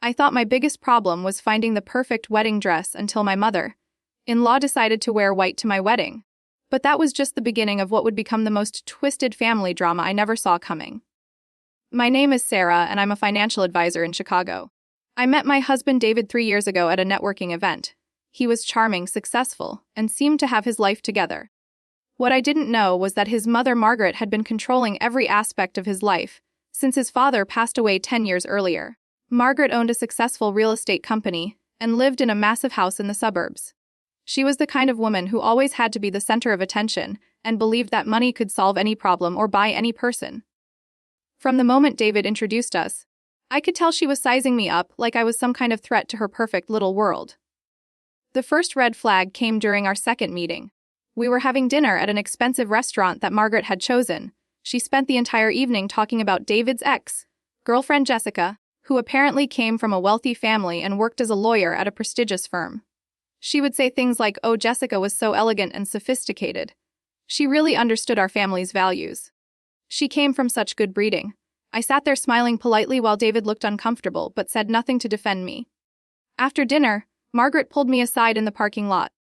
I thought my biggest problem was finding the perfect wedding dress until my mother-in-law decided to wear white to my wedding. But that was just the beginning of what would become the most twisted family drama I never saw coming. My name is Sarah, and I'm a financial advisor in Chicago. I met my husband David 3 years ago at a networking event. He was charming, successful, and seemed to have his life together. What I didn't know was that his mother Margaret had been controlling every aspect of his life since his father passed away 10 years earlier. Margaret owned a successful real estate company and lived in a massive house in the suburbs. She was the kind of woman who always had to be the center of attention and believed that money could solve any problem or buy any person. From the moment David introduced us, I could tell she was sizing me up like I was some kind of threat to her perfect little world. The first red flag came during our second meeting. We were having dinner at an expensive restaurant that Margaret had chosen. She spent the entire evening talking about David's ex-girlfriend Jessica, who apparently came from a wealthy family and worked as a lawyer at a prestigious firm. She would say things like, "Oh, Jessica was so elegant and sophisticated. She really understood our family's values. She came from such good breeding." I sat there smiling politely while David looked uncomfortable but said nothing to defend me. After dinner, Margaret pulled me aside in the parking lot.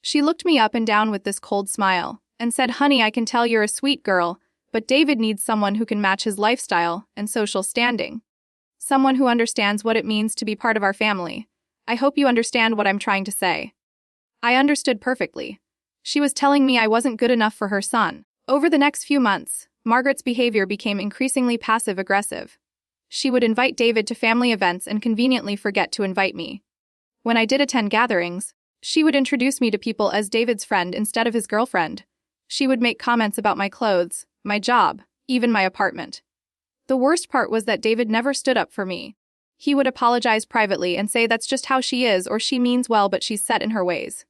She looked me up and down with this cold smile and said, "Honey, I can tell you're a sweet girl, but David needs someone who can match his lifestyle and social standing. Someone who understands what it means to be part of our family. I hope you understand what I'm trying to say." I understood perfectly. She was telling me I wasn't good enough for her son. Over the next few months, Margaret's behavior became increasingly passive-aggressive. She would invite David to family events and conveniently forget to invite me. When I did attend gatherings, she would introduce me to people as David's friend instead of his girlfriend. She would make comments about my clothes, my job, even my apartment. The worst part was that David never stood up for me. He would apologize privately and say that's just how she is, or she means well but she's set in her ways.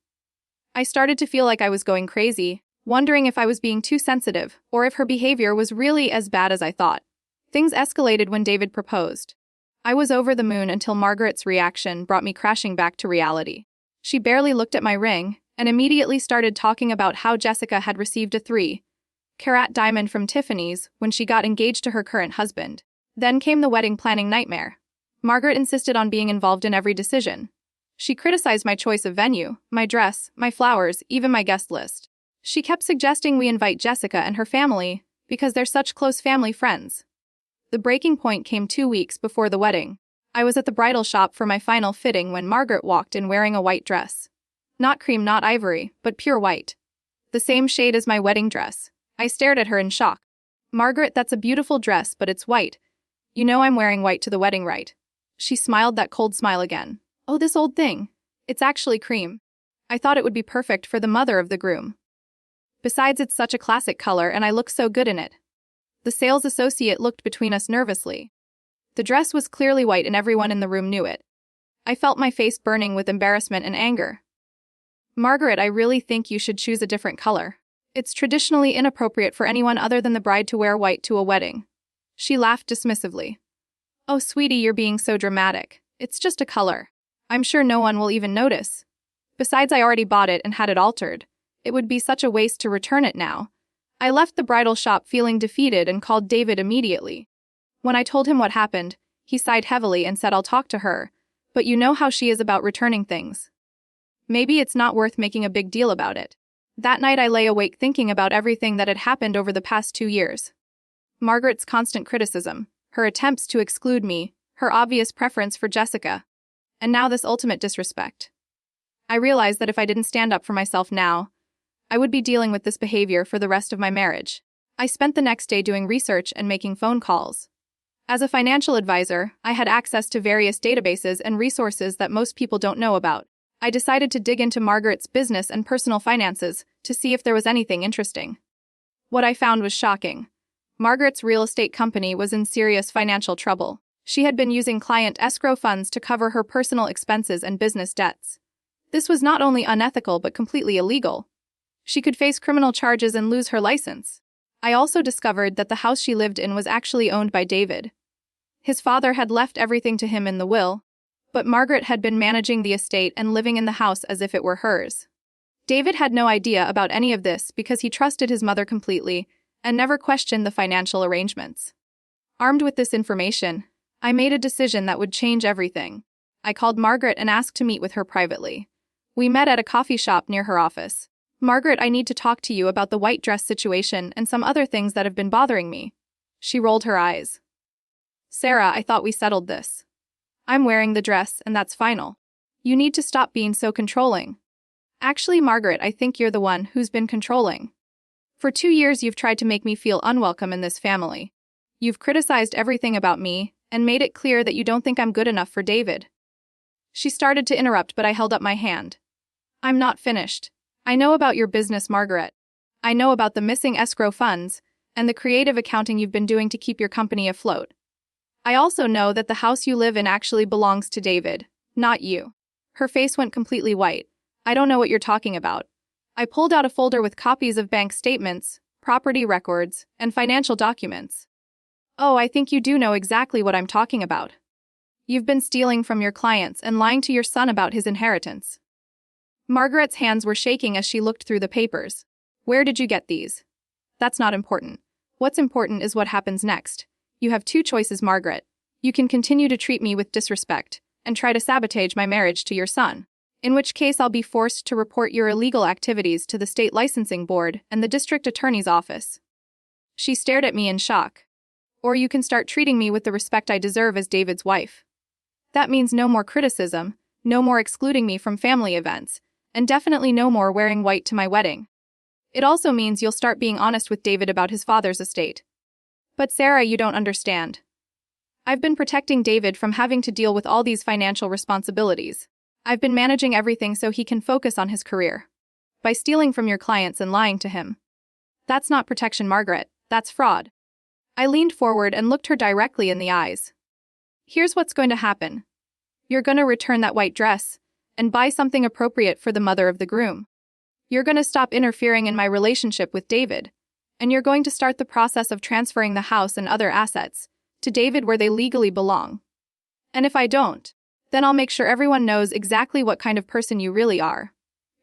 I started to feel like I was going crazy, wondering if I was being too sensitive or if her behavior was really as bad as I thought. Things escalated when David proposed. I was over the moon until Margaret's reaction brought me crashing back to reality. She barely looked at my ring and immediately started talking about how Jessica had received a 3-carat diamond from Tiffany's when she got engaged to her current husband. Then came the wedding planning nightmare. Margaret insisted on being involved in every decision. She criticized my choice of venue, my dress, my flowers, even my guest list. She kept suggesting we invite Jessica and her family because they're such close family friends. The breaking point came 2 weeks before the wedding. I was at the bridal shop for my final fitting when Margaret walked in wearing a white dress. Not cream, not ivory, but pure white. The same shade as my wedding dress. I stared at her in shock. "Margaret, that's a beautiful dress, but it's white. You know I'm wearing white to the wedding, right?" She smiled that cold smile again. "Oh, this old thing. It's actually cream. I thought it would be perfect for the mother of the groom. Besides, it's such a classic color and I look so good in it." The sales associate looked between us nervously. The dress was clearly white and everyone in the room knew it. I felt my face burning with embarrassment and anger. "Margaret, I really think you should choose a different color. It's traditionally inappropriate for anyone other than the bride to wear white to a wedding." She laughed dismissively. "Oh, sweetie, you're being so dramatic. It's just a color. I'm sure no one will even notice. Besides, I already bought it and had it altered. It would be such a waste to return it now." I left the bridal shop feeling defeated and called David immediately. When I told him what happened, he sighed heavily and said, "I'll talk to her, but you know how she is about returning things. Maybe it's not worth making a big deal about it." That night I lay awake thinking about everything that had happened over the past 2 years. Margaret's constant criticism, her attempts to exclude me, her obvious preference for Jessica, and now this ultimate disrespect. I realized that if I didn't stand up for myself now, I would be dealing with this behavior for the rest of my marriage. I spent the next day doing research and making phone calls. As a financial advisor, I had access to various databases and resources that most people don't know about. I decided to dig into Margaret's business and personal finances to see if there was anything interesting. What I found was shocking. Margaret's real estate company was in serious financial trouble. She had been using client escrow funds to cover her personal expenses and business debts. This was not only unethical but completely illegal. She could face criminal charges and lose her license. I also discovered that the house she lived in was actually owned by David. His father had left everything to him in the will, but Margaret had been managing the estate and living in the house as if it were hers. David had no idea about any of this because he trusted his mother completely and never questioned the financial arrangements. Armed with this information, I made a decision that would change everything. I called Margaret and asked to meet with her privately. We met at a coffee shop near her office. Margaret, I need to talk to you about the white dress situation and some other things that have been bothering me. She rolled her eyes. Sarah, I thought we settled this. I'm wearing the dress, and that's final. You need to stop being so controlling. Actually, Margaret, I think you're the one who's been controlling. For 2 years, you've tried to make me feel unwelcome in this family. You've criticized everything about me and made it clear that you don't think I'm good enough for David. She started to interrupt, but I held up my hand. I'm not finished. I know about your business, Margaret. I know about the missing escrow funds and the creative accounting you've been doing to keep your company afloat. I also know that the house you live in actually belongs to David, not you. Her face went completely white. I don't know what you're talking about. I pulled out a folder with copies of bank statements, property records, and financial documents. Oh, I think you do know exactly what I'm talking about. You've been stealing from your clients and lying to your son about his inheritance. Margaret's hands were shaking as she looked through the papers. Where did you get these? That's not important. What's important is what happens next. You have 2 choices, Margaret. You can continue to treat me with disrespect and try to sabotage my marriage to your son, in which case I'll be forced to report your illegal activities to the state licensing board and the district attorney's office. She stared at me in shock. Or you can start treating me with the respect I deserve as David's wife. That means no more criticism, no more excluding me from family events, and definitely no more wearing white to my wedding. It also means you'll start being honest with David about his father's estate. But Sarah, you don't understand. I've been protecting David from having to deal with all these financial responsibilities. I've been managing everything so he can focus on his career. By stealing from your clients and lying to him. That's not protection, Margaret. That's fraud. I leaned forward and looked her directly in the eyes. Here's what's going to happen. You're going to return that white dress and buy something appropriate for the mother of the groom. You're going to stop interfering in my relationship with David, and you're going to start the process of transferring the house and other assets to David where they legally belong. And if I don't, then I'll make sure everyone knows exactly what kind of person you really are.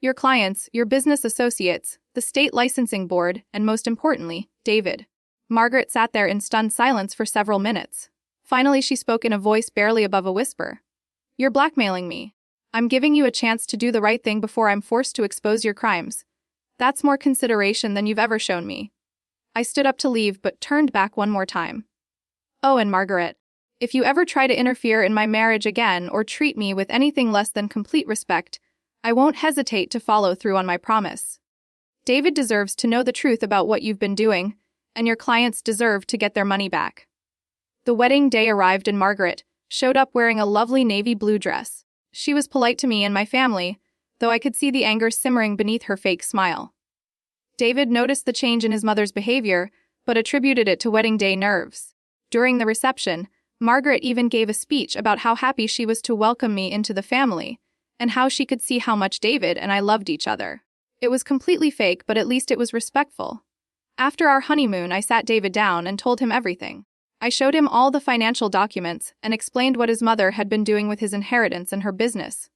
Your clients, your business associates, the state licensing board, and most importantly, David. Margaret sat there in stunned silence for several minutes. Finally, she spoke in a voice barely above a whisper. You're blackmailing me. I'm giving you a chance to do the right thing before I'm forced to expose your crimes. That's more consideration than you've ever shown me. I stood up to leave but turned back one more time. Oh, and Margaret, if you ever try to interfere in my marriage again or treat me with anything less than complete respect, I won't hesitate to follow through on my promise. David deserves to know the truth about what you've been doing, and your clients deserve to get their money back. The wedding day arrived and Margaret showed up wearing a lovely navy blue dress. She was polite to me and my family, though I could see the anger simmering beneath her fake smile. David noticed the change in his mother's behavior, but attributed it to wedding day nerves. During the reception, Margaret even gave a speech about how happy she was to welcome me into the family, and how she could see how much David and I loved each other. It was completely fake, but at least it was respectful. After our honeymoon, I sat David down and told him everything. I showed him all the financial documents and explained what his mother had been doing with his inheritance and her business.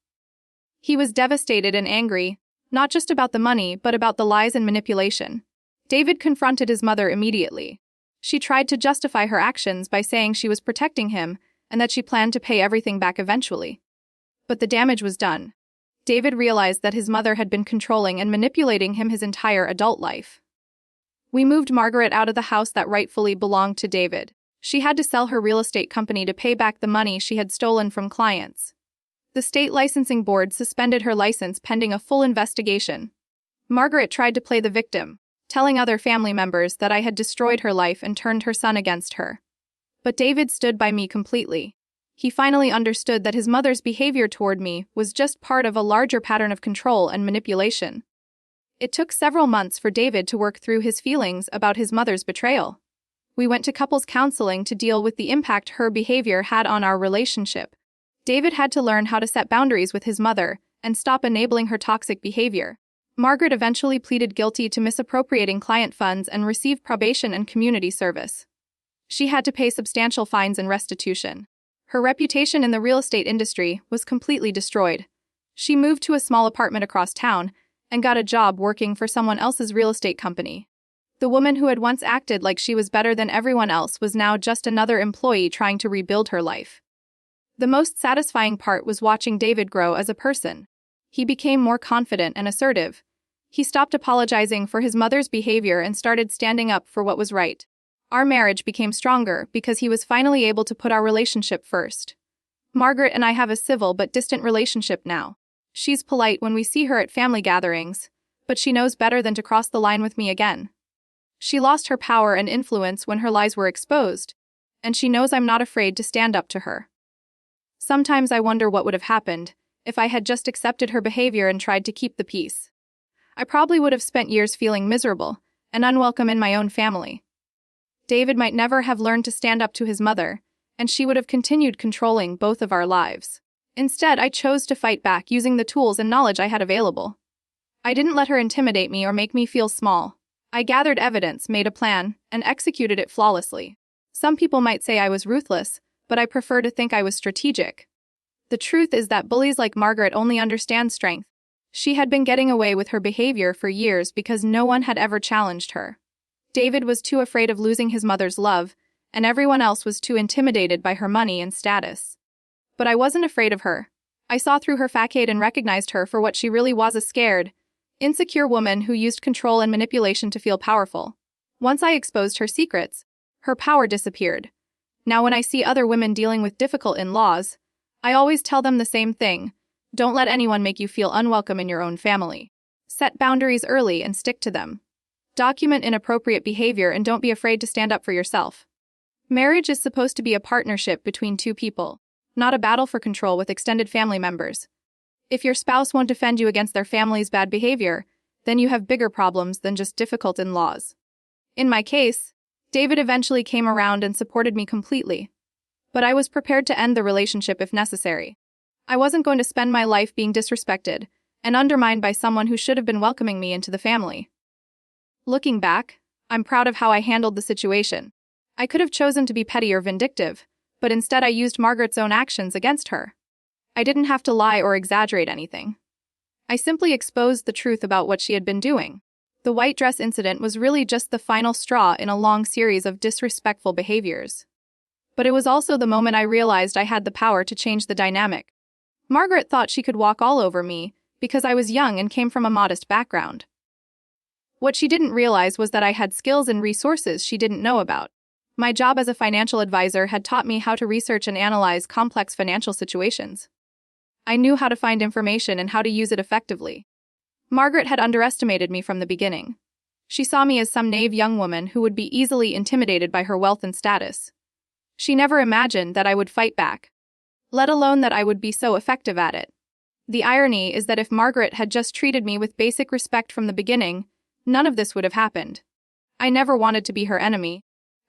He was devastated and angry, not just about the money, but about the lies and manipulation. David confronted his mother immediately. She tried to justify her actions by saying she was protecting him and that she planned to pay everything back eventually. But the damage was done. David realized that his mother had been controlling and manipulating him his entire adult life. We moved Margaret out of the house that rightfully belonged to David. She had to sell her real estate company to pay back the money she had stolen from clients. The state licensing board suspended her license pending a full investigation. Margaret tried to play the victim, telling other family members that I had destroyed her life and turned her son against her. But David stood by me completely. He finally understood that his mother's behavior toward me was just part of a larger pattern of control and manipulation. It took several months for David to work through his feelings about his mother's betrayal. We went to couples counseling to deal with the impact her behavior had on our relationship. David had to learn how to set boundaries with his mother and stop enabling her toxic behavior. Margaret eventually pleaded guilty to misappropriating client funds and received probation and community service. She had to pay substantial fines and restitution. Her reputation in the real estate industry was completely destroyed. She moved to a small apartment across town and got a job working for someone else's real estate company. The woman who had once acted like she was better than everyone else was now just another employee trying to rebuild her life. The most satisfying part was watching David grow as a person. He became more confident and assertive. He stopped apologizing for his mother's behavior and started standing up for what was right. Our marriage became stronger because he was finally able to put our relationship first. Margaret and I have a civil but distant relationship now. She's polite when we see her at family gatherings, but she knows better than to cross the line with me again. She lost her power and influence when her lies were exposed, and she knows I'm not afraid to stand up to her. Sometimes I wonder what would have happened if I had just accepted her behavior and tried to keep the peace. I probably would have spent years feeling miserable and unwelcome in my own family. David might never have learned to stand up to his mother, and she would have continued controlling both of our lives. Instead, I chose to fight back using the tools and knowledge I had available. I didn't let her intimidate me or make me feel small. I gathered evidence, made a plan, and executed it flawlessly. Some people might say I was ruthless, but I prefer to think I was strategic. The truth is that bullies like Margaret only understand strength. She had been getting away with her behavior for years because no one had ever challenged her. David was too afraid of losing his mother's love, and everyone else was too intimidated by her money and status. But I wasn't afraid of her. I saw through her facade and recognized her for what she really was, a scared, insecure woman who used control and manipulation to feel powerful. Once I exposed her secrets, her power disappeared. Now when I see other women dealing with difficult in-laws, I always tell them the same thing: don't let anyone make you feel unwelcome in your own family. Set boundaries early and stick to them. Document inappropriate behavior and don't be afraid to stand up for yourself. Marriage is supposed to be a partnership between two people, not a battle for control with extended family members. If your spouse won't defend you against their family's bad behavior, then you have bigger problems than just difficult in-laws. In my case, David eventually came around and supported me completely. But I was prepared to end the relationship if necessary. I wasn't going to spend my life being disrespected and undermined by someone who should have been welcoming me into the family. Looking back, I'm proud of how I handled the situation. I could have chosen to be petty or vindictive, but instead I used Margaret's own actions against her. I didn't have to lie or exaggerate anything. I simply exposed the truth about what she had been doing. The white dress incident was really just the final straw in a long series of disrespectful behaviors. But it was also the moment I realized I had the power to change the dynamic. Margaret thought she could walk all over me because I was young and came from a modest background. What she didn't realize was that I had skills and resources she didn't know about. My job as a financial advisor had taught me how to research and analyze complex financial situations. I knew how to find information and how to use it effectively. Margaret had underestimated me from the beginning. She saw me as some naive young woman who would be easily intimidated by her wealth and status. She never imagined that I would fight back, let alone that I would be so effective at it. The irony is that if Margaret had just treated me with basic respect from the beginning, none of this would have happened. I never wanted to be her enemy.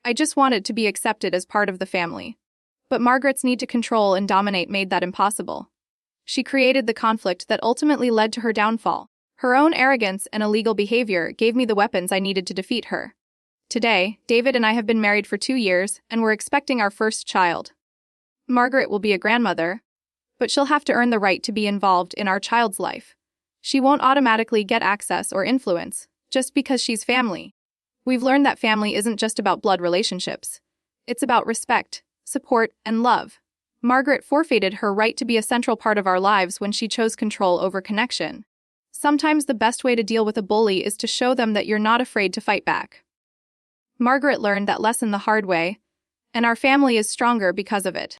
I just wanted to be accepted as part of the family. But Margaret's need to control and dominate made that impossible. She created the conflict that ultimately led to her downfall. Her own arrogance and illegal behavior gave me the weapons I needed to defeat her. Today, David and I have been married for 2 years, and we're expecting our first child. Margaret will be a grandmother, but she'll have to earn the right to be involved in our child's life. She won't automatically get access or influence just because she's family. We've learned that family isn't just about blood relationships. It's about respect, support, and love. Margaret forfeited her right to be a central part of our lives when she chose control over connection. Sometimes the best way to deal with a bully is to show them that you're not afraid to fight back. Margaret learned that lesson the hard way, and our family is stronger because of it.